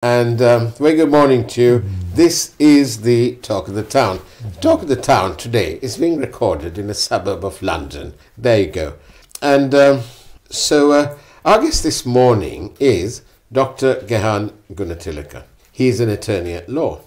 And very good morning to you. This is the Talk of the Town. The Talk of the Town today is being recorded in a suburb of London. There you go. And so our guest this morning is Dr. Gehan Gunatilleke. He is an attorney at law.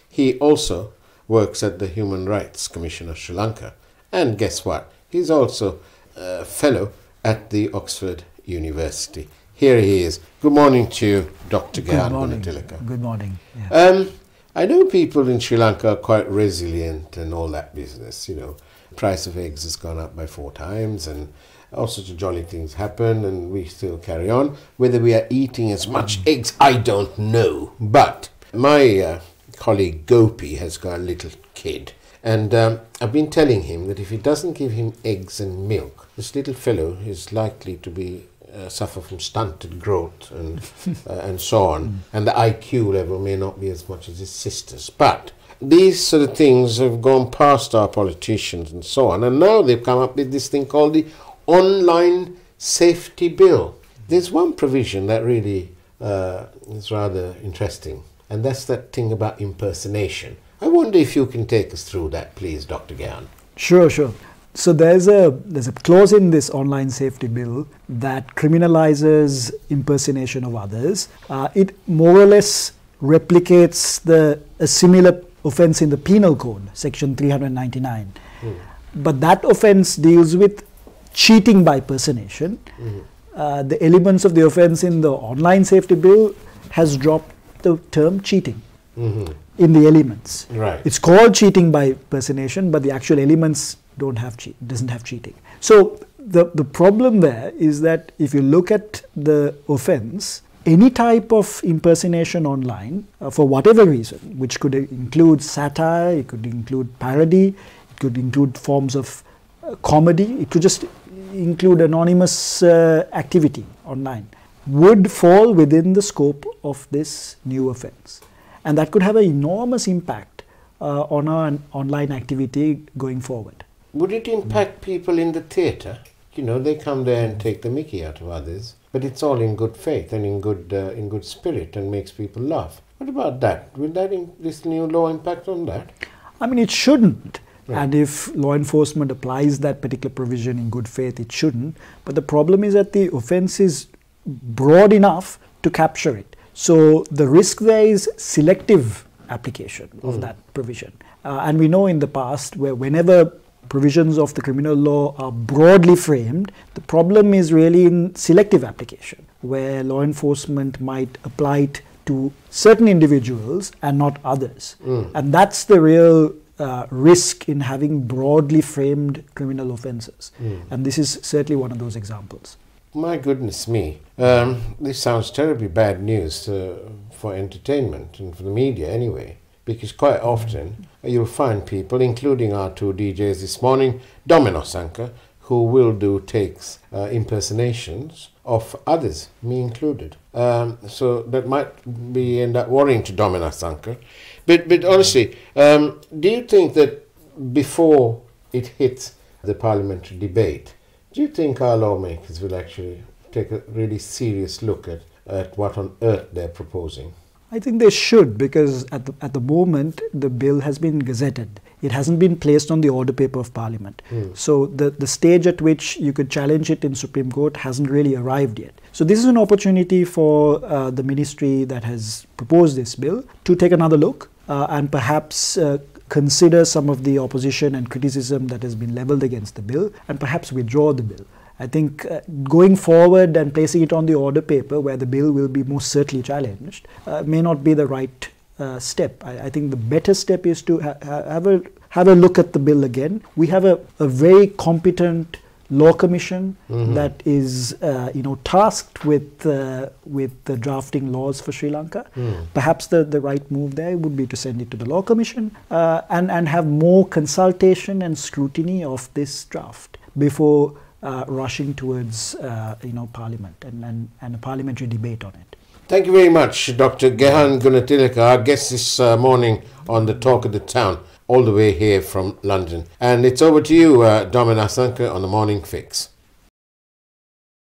He also works at the Human Rights Commission of Sri Lanka. And guess what? He's also a fellow at the Oxford University. Here he is. Good morning to you, Dr. Gehan Gunatilleke. Good morning. Yeah. I know people in Sri Lanka are quite resilient and all that business, you know. The price of eggs has gone up by 4 times and all sorts of jolly things happen and we still carry on. Whether we are eating as much eggs, I don't know. But my colleague Gopi has got a little kid. And I've been telling him that if he doesn't give him eggs and milk, this little fellow is likely to be suffer from stunted growth and so on, and the IQ level may not be as much as his sister's. But these sort of things have gone past our politicians and so on, and now they've come up with this thing called the Online Safety Bill. There's one provision that really is rather interesting, and that's that thing about impersonation. I wonder if you can take us through that, please, Dr. Gehan. Sure. So there's a clause in this online safety bill that criminalizes impersonation of others. It more or less replicates a similar offense in the penal code, section 399. But that offense deals with cheating by personation. The elements of the offense in the online safety bill has dropped the term cheating in the elements. Right. It's called cheating by personation, but the actual elements doesn't have cheating. So the problem there is that if you look at the offense, any type of impersonation online, for whatever reason, which could include satire, it could include parody, it could include forms of comedy, it could just include anonymous activity online, would fall within the scope of this new offense. And that could have an enormous impact on our online activity going forward. Would it impact people in the theatre? You know, they come there and take the mickey out of others, but it's all in good faith and in good spirit and makes people laugh. What about that? Will this new law impact on that? I mean, it shouldn't. Right. And if law enforcement applies that particular provision in good faith, it shouldn't. But the problem is that the offence is broad enough to capture it. So the risk there is selective application of that provision. And we know in the past whenever provisions of the criminal law are broadly framed, the problem is really in selective application, where law enforcement might apply it to certain individuals and not others. And that's the real risk in having broadly framed criminal offences. And this is certainly one of those examples. My goodness me, this sounds terribly bad news for entertainment and for the media anyway, because quite often you'll find people, including our 2 DJs this morning, Domino Sanka, who will do takes, impersonations of others, me included. So that might end up worrying to Domino Sanka. But honestly, do you think that before it hits the parliamentary debate, do you think our lawmakers will actually take a really serious look at what on earth they're proposing? I think they should, because at the moment the bill has been gazetted. It hasn't been placed on the order paper of Parliament. So the stage at which you could challenge it in Supreme Court hasn't really arrived yet. So this is an opportunity for the ministry that has proposed this bill to take another look and perhaps consider some of the opposition and criticism that has been levelled against the bill and perhaps withdraw the bill. I think going forward and placing it on the order paper where the bill will be most certainly challenged may not be the right step. I think the better step is to have a look at the bill again. We have a very competent law commission that is tasked with the drafting laws for Sri Lanka. Perhaps the right move there would be to send it to the law commission and have more consultation and scrutiny of this draft before rushing towards Parliament and a parliamentary debate on it. Thank you very much, Dr. Gehan Gunatilleke, our guest this morning on the Talk of the Town, all the way here from London. And it's over to you, Domina Sanka, on the Morning Fix.